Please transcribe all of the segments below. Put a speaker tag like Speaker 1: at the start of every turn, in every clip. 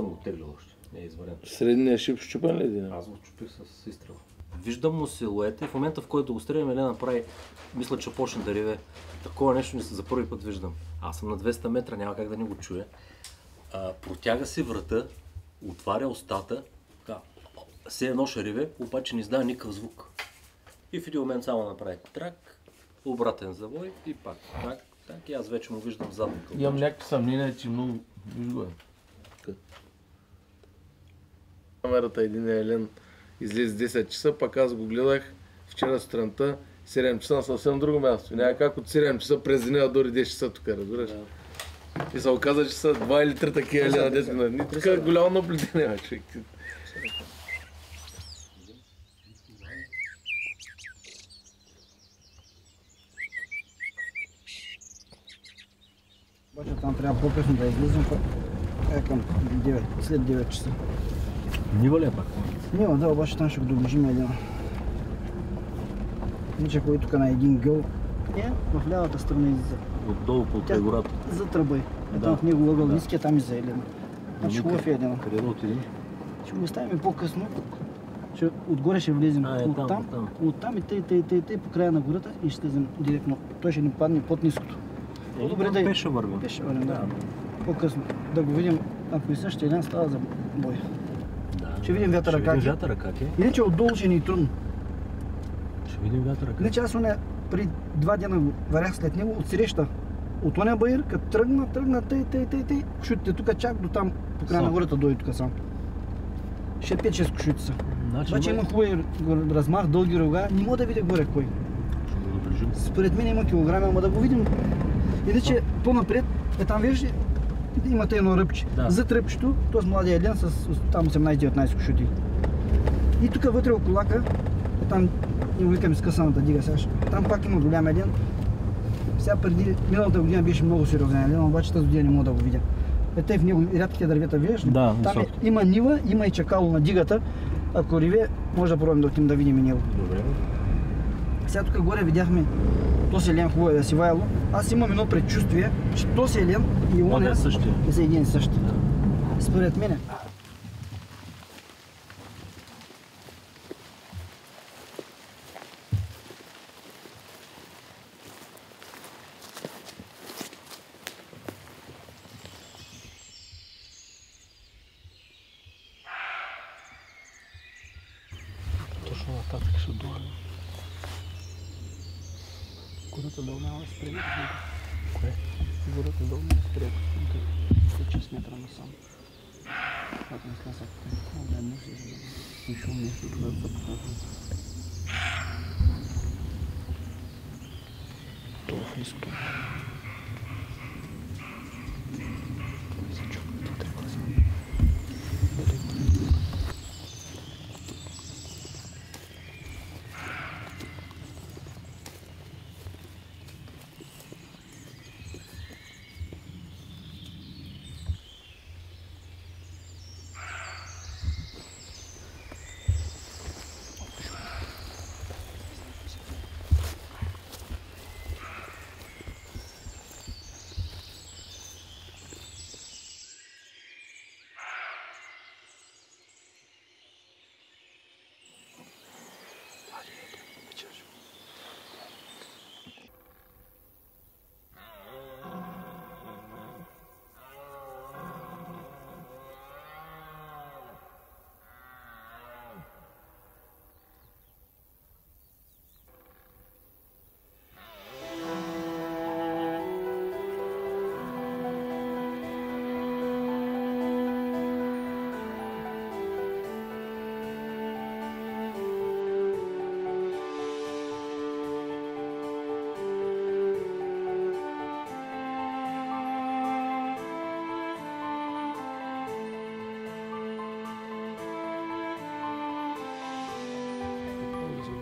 Speaker 1: съм го теглил още. Не е изварен.
Speaker 2: Средния шип щупен ли един?
Speaker 1: Аз го чупих с изстрел. Виждам му силуета и в момента, в който го стрелям, Елена прави, мисля, че почне да реве. Такова нещо за първи път виждам. Аз съм на 200 метра, няма как да не го чуя. Протяга си врата, отваря устата, все едно ще реве, обаче не издава никакъв звук. И в един момент само направи трак, обратен завой и пак так и аз вече му виждам задника.
Speaker 2: Имам някакви съмнения, че много вижда. Камерата един Елен излезе 10 часа, пък аз го гледах вчера сутринта 7 часа на съвсем друго място. Няма как от 7 часа през деня дори 10 часа тук, разбираш? И се оказа, че са 2 или 3 такива Елена детина. Ни тук е голямо наблюдение, човек.
Speaker 3: Обаче там трябва по-късно да излизам, към 9, след 9 часа.
Speaker 1: Нива ли е пак?
Speaker 3: Нива, да, обаче там ще го доближим един. Иначе ходи тук на един гъл. В лявата страна излиза.
Speaker 1: Отдолу по гората.
Speaker 3: За тръбай. Там в него ъгъл ниския, там и за Елена. Значи хубав е един.
Speaker 1: Къде да отиди?
Speaker 3: Ще го оставим по-късно. Отгоре ще влезем оттам и тъй по края на гората и ще слезем директно. Той ще ни падне под ниското.
Speaker 1: Добре да пеше вървим.
Speaker 3: Пеше вървим, да. По-късно. Да го видим, ако и същия ден става за бой. Ще видим вятъра как е. Иначе отдолу ще ни е трудно.
Speaker 1: Ще видим вятъра как е.
Speaker 3: Иначе аз при 2 дена го варях след него отсреща. От оня баир, като тръгна, тъй, кошутите тук чак до там, по края на гората дойде тук сам. Ще 5-6 кошути са. Обаче има хубави размах, дълги рога, не мога да видя горе кой. Според мен има килограми, ама да го видим. Иначе по-напред, там виждаш, имате едно ръбче. За ръбчето, т.е. младия Елен с там 18-19 кошути. И тук вътре около лака, там им викаме скъсаната дига сега. Там пак има голям Елен. Сега преди миналата година беше много сериозен Елен, обаче тази година не мога да го видя. Те в него рядките дървета виждаш ли?
Speaker 1: Да,
Speaker 3: там има нива, има и чакало на дигата. Ако реве, може да пробваме да отидем да видим и него.
Speaker 1: Добре.
Speaker 3: Сега тук горе видяхме този Елен хубаво е да си ваяло. Аз имам едно предчувствие, че този Елен и оня са един и същи. Според мене.
Speaker 1: Точно нататък ще духа.
Speaker 3: Гората долу няма спрямо.
Speaker 1: Кое?
Speaker 3: Гората долу няма спрямо. 6 метра насам. Ако не сляза, да не се задава. Нищо нещо тогава да показвам. Това в ниското. Това се чува, това трябва да се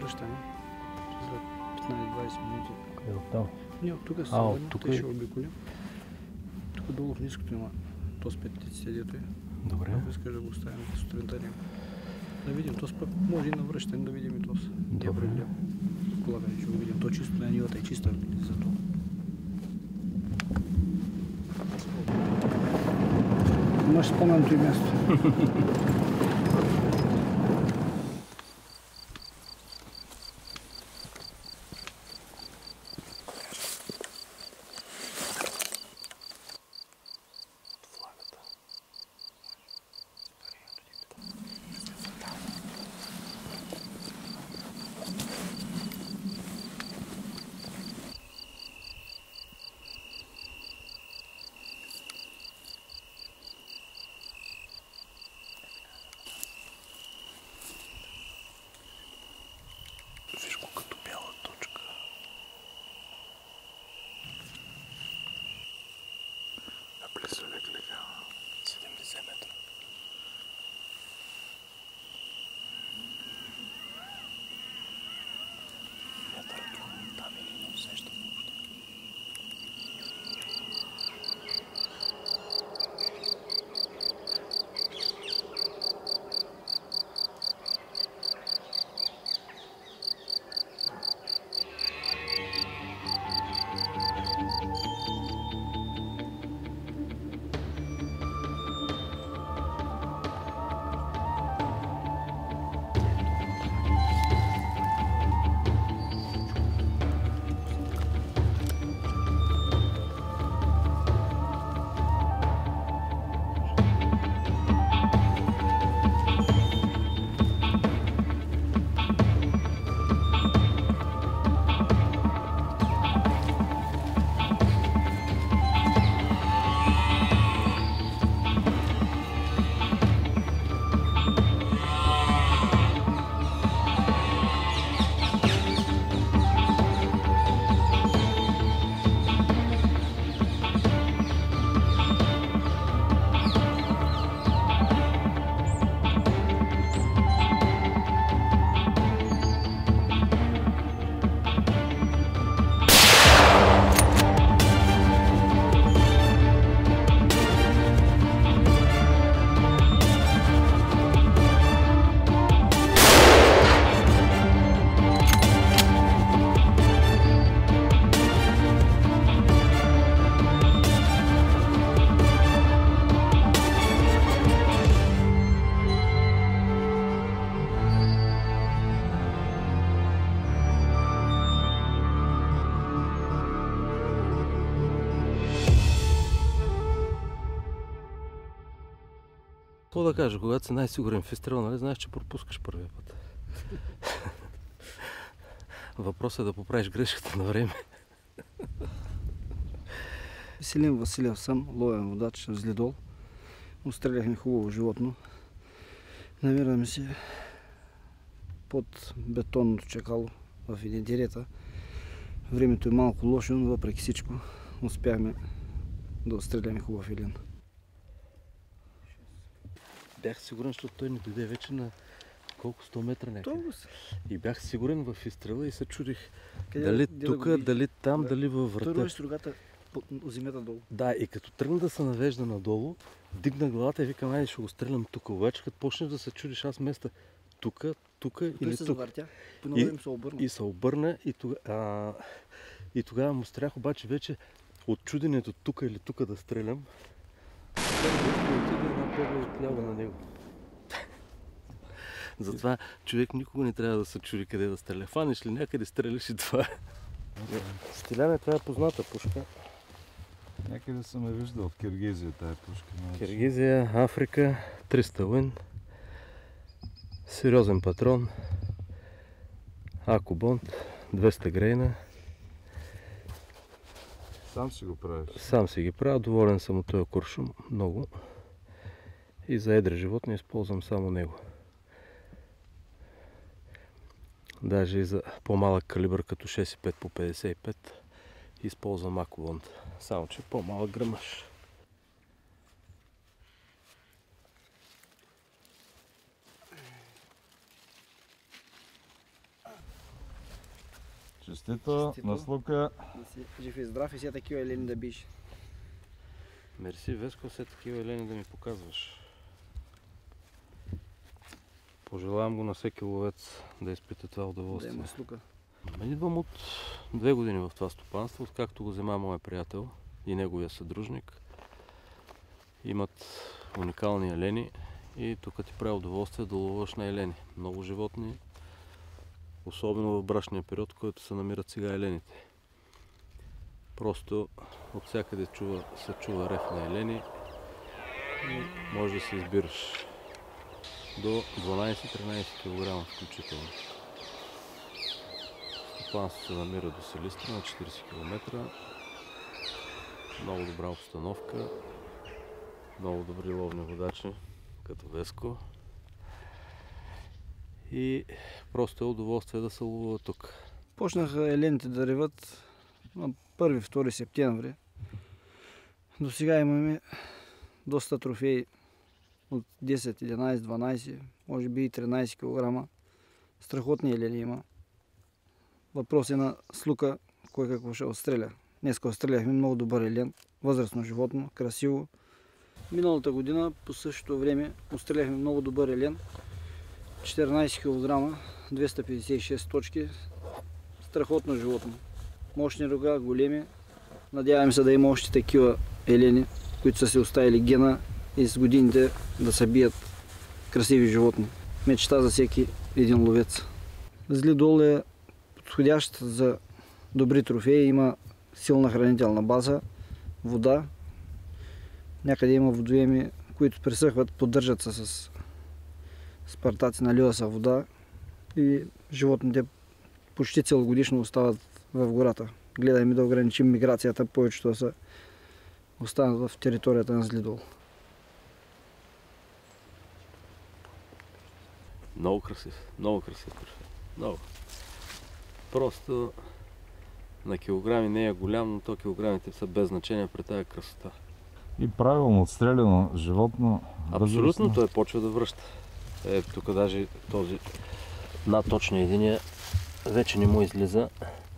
Speaker 3: връщаме след 15-20 минути.
Speaker 1: Къде оттам?
Speaker 3: Не, от тук се тук ще обиколим. Тук долу в ниското има този петиците, дето е.
Speaker 1: Добре.
Speaker 3: Ако искаш да го оставим сутринта някакво. Да видим, този пък може и навръщане да видим и този.
Speaker 1: Добре.
Speaker 3: Колата ще го видим. То чисто на нивата е чиста за това. имаш споменото и място.
Speaker 1: Виж го като бяла точка.
Speaker 4: Наблизо лега.
Speaker 1: 70 метра. Вятърът там или не усеща въобще. Какво да кажа, когато си най-сигурен в изстрел, нали знаеш, че пропускаш първия път. Въпросът е да поправиш грешката на време.
Speaker 3: Веселин Василев съм, ловен водач в Злидол. Остреляхме хубаво животно. Намираме се под бетонното чакало в един дирета. Времето е малко лошо, но въпреки всичко успяхме да отстреляме хубав елен.
Speaker 1: Бях сигурен, защото той ни дойде вече на колко 100 метра някъде. И бях сигурен в изстрела и се чудих дали тук, дали там, дали във врата.
Speaker 3: Той ръжи рогата по земята долу.
Speaker 1: Да, и като тръгна да се навежда надолу, вдигна главата и викам, айде ще го стрелям тук. Обаче като почнеш да се чудиш, аз места тук или
Speaker 3: се
Speaker 1: тук.
Speaker 3: завъртя, по-ново се обърна.
Speaker 1: И се обърна и тогава му стрях, обаче вече от чуденето тук или тук да стрелям, отиде една пробва отляво на него. Затова човек никога не трябва да се чуди къде да стреля. Фанеш ли някъде, стреляш и това. Стиляне, това е позната пушка.
Speaker 4: Някъде съм я виждал от Киргизия тая пушка.
Speaker 1: Киргизия, Африка, 300 Win. Сериозен патрон. Акобонд, 200 грейна.
Speaker 4: Сам си го правиш?
Speaker 1: Сам си ги правя, доволен съм от този куршум много. И за едри животни използвам само него. Даже и за по-малък калибър като 6,5 по 55 използвам Акобонд. Само че по-малък грамаж.
Speaker 4: Честито, на слука.
Speaker 3: Жив и здрав и все такива елени да биш.
Speaker 1: Мерси, Веско, все такива елени да ми показваш. Пожелавам го на всеки ловец да изпита това удоволствие.
Speaker 3: Да има слука.
Speaker 1: Идвам от 2 години в това стопанство, откакто го взема моя приятел и неговия съдружник. Имат уникални елени и тук ти прави удоволствие да ловуваш на елени. Много животни, особено в брашния период, в който се намират сега елените. Просто от всякъде се чува рев на елени и може да се избираш до 12-13 кг включително. Стопанството се намира до Силистра на 40 км. Много добра обстановка, много добри ловни водачи, като Веско. И просто е удоволствие да се ловува тук.
Speaker 3: Почнаха елените да реват на 1-2 септември. До сега имаме доста трофеи от 10, 11, 12, може би и 13 кг. Страхотни елени има. Въпрос е на слука, кой какво ще отстреля. Днеска отстреляхме много добър елен, възрастно животно, красиво. Миналата година по същото време отстреляхме много добър елен, 14 кг, 256 точки, страхотно животно. Мощни рога, големи. Надяваме се да има още такива елени, които са си оставили гена и с годините да се бият красиви животни. Мечта за всеки един ловец. Зли дол е подходящ за добри трофеи, има силна хранителна база, вода. Някъде има водоеми, които пресъхват, поддържат се с партаци, налива се вода и животните почти целогодишно остават в гората. Гледаме да ограничим миграцията, повечето да се останат в територията на Зли дол.
Speaker 1: Много красив трофей. Много. Просто на килограми не е голям, но то килограмите са без значение при тази красота.
Speaker 4: И правилно отстреляно животно.
Speaker 1: Абсолютно, той почва да връща. Тук даже този точно единия вече не му излиза.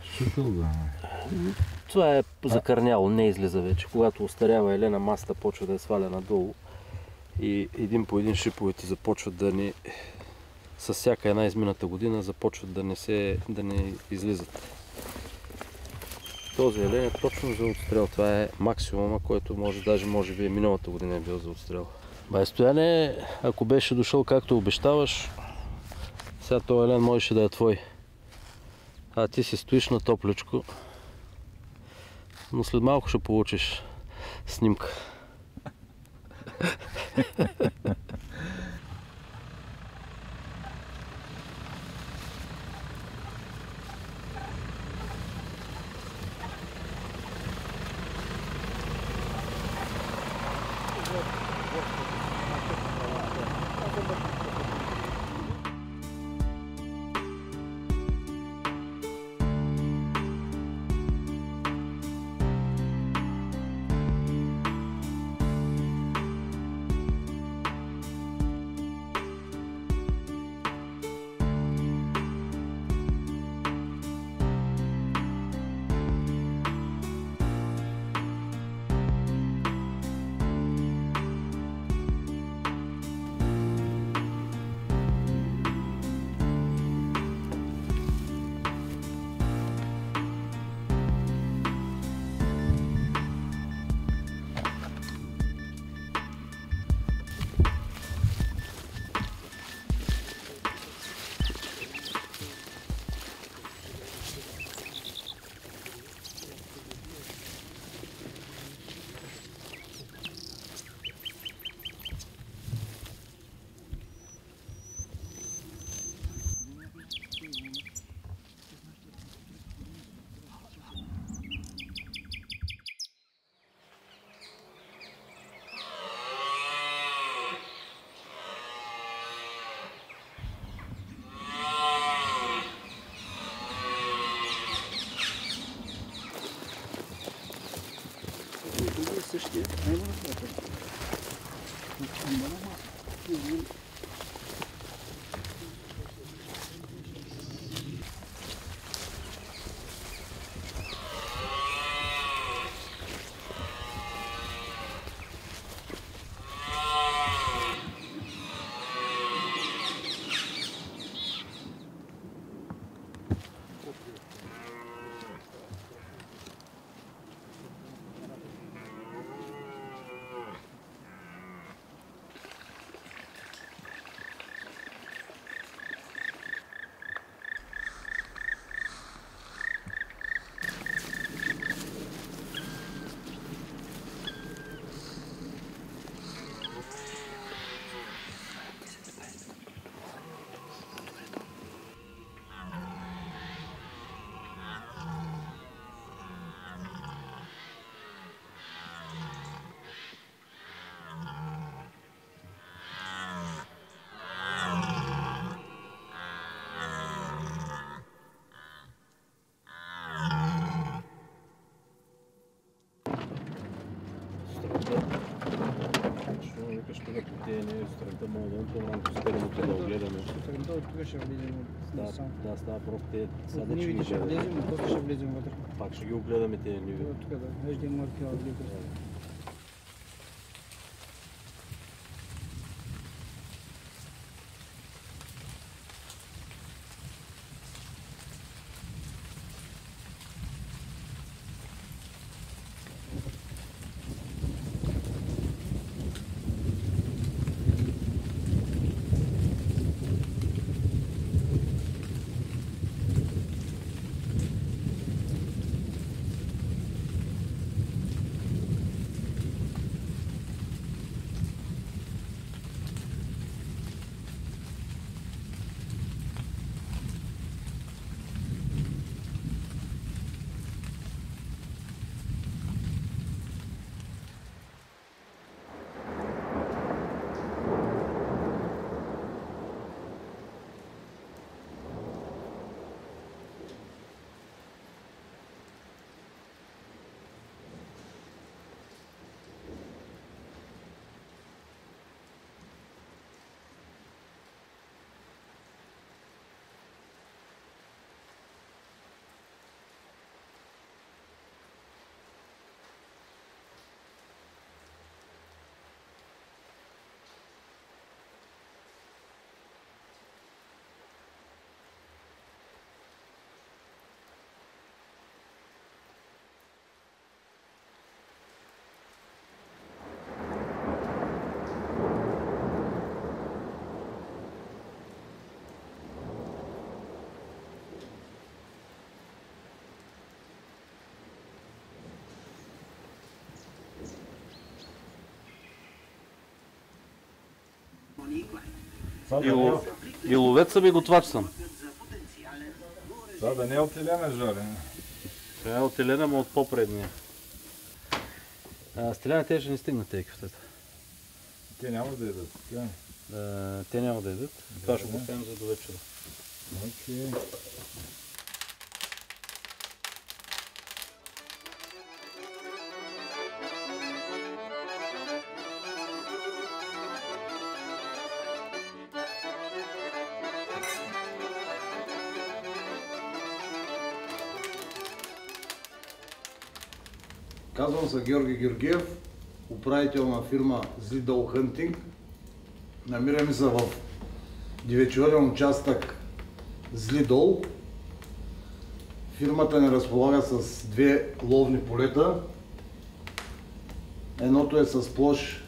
Speaker 4: Шутъл, да.
Speaker 1: Това е закърняло, не излиза вече. Когато остарява елена, масата почва да я сваля надолу и един по един шиповете започват да не... С всяка една измината година започват да не излизат. Този елен е точно за отстрел. Това е максимума, който може би миналата година е бил за отстрел. Бай Стояне, ако беше дошъл както обещаваш, сега този елен можеше да е твой. А ти си стоиш на топличко, но след малко ще получиш снимка.
Speaker 3: Същия, не го направя.
Speaker 1: човек от тия не сутринта мога да отивам по стереното да огледаме.
Speaker 3: Сутринта от тук ще влезем насам.
Speaker 1: Да, става просто те
Speaker 3: От
Speaker 1: сега ще ги
Speaker 3: нивите ще
Speaker 1: гледаме.
Speaker 3: влезем, после ще влезем вътре.
Speaker 1: Пак ще ги огледаме тези ниви.
Speaker 3: От тук да, виждам маркера влиза.
Speaker 1: И ловец съм и готвач съм.
Speaker 4: Това да не е от Елена, Жоре.
Speaker 1: Това е от Елена, но от по-предния. Стеляне те ще не стигнат тези кафтета.
Speaker 4: Те няма да ядат. Така.
Speaker 1: Те няма да ядат. Това ще го оставим за до вечера.
Speaker 4: Окей.
Speaker 5: Казвам се Георги Георгиев, управител на фирма Злидол Хънтинг. Намираме се в дивечовъден участък Злидол. Фирмата ни разполага с две ловни полета. Едното е с площ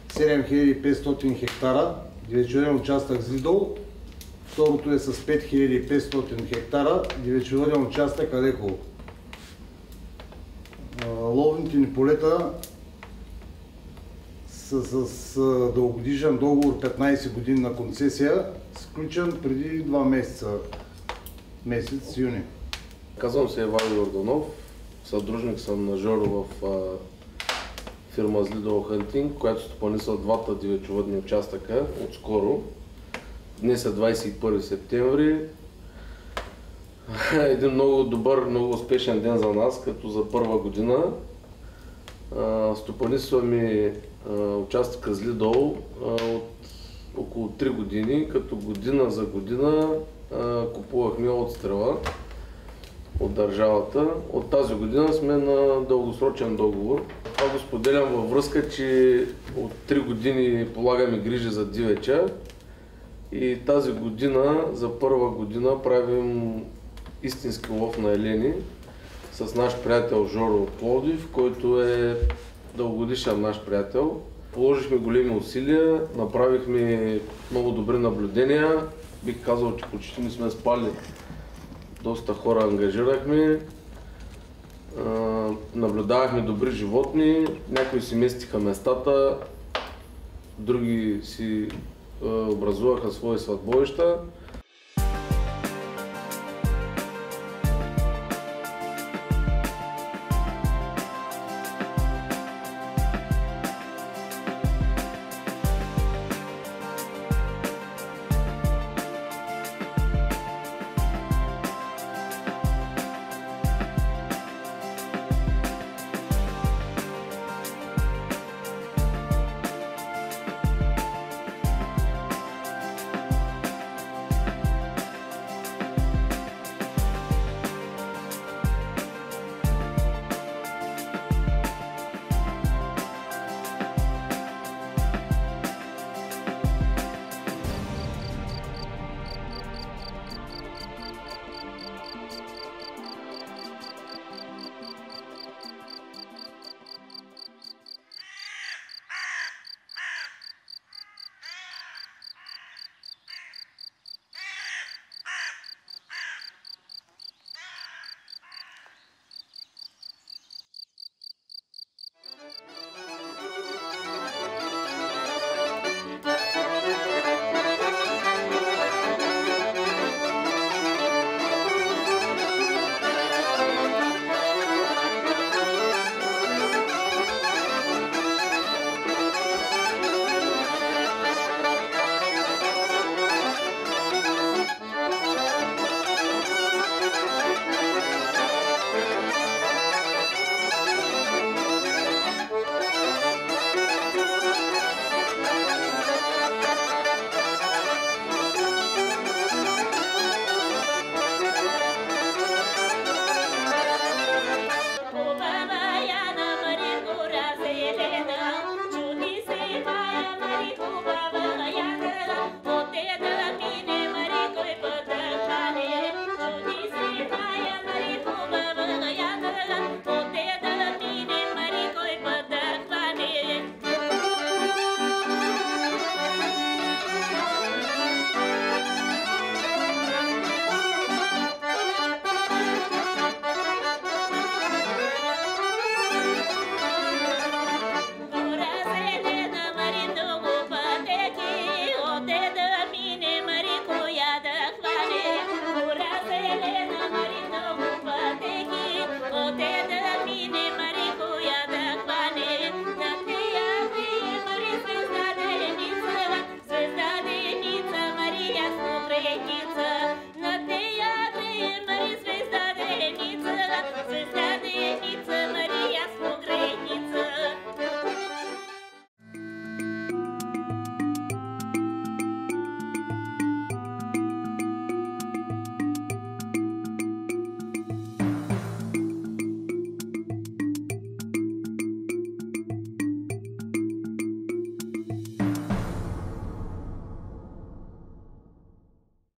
Speaker 5: 7500 хектара, дивечовъден участък Злидол. Второто е с 5500 хектара, дивечовъден участък Алеко. Ловните ни полета са с дългогодишен договор 15 години на концесия, сключен преди 2 месеца, месец юни.
Speaker 2: Казвам се Иван Йорданов, съдружник съм на Жоро в фирма Злидол Хънтинг, която стопанисва двата дивечовъдни участъка отскоро. Днес е 21 септември. Един много добър, много успешен ден за нас, като за първа година. Стопанисваме участъка Злидол от около 3 години, като година за година купувахме отстрела от държавата. От тази година сме на дългосрочен договор. Това го споделям във връзка, че от 3 години полагаме грижи за дивеча и тази година, за първа година, правим истински лов на елени с наш приятел Жоро от Пловдив, който е дългогодишен наш приятел. Положихме големи усилия, направихме много добри наблюдения. Бих казал, че почти не сме спали. Доста хора ангажирахме. Наблюдавахме добри животни, някои си местиха местата, други си образуваха свои сватбовища.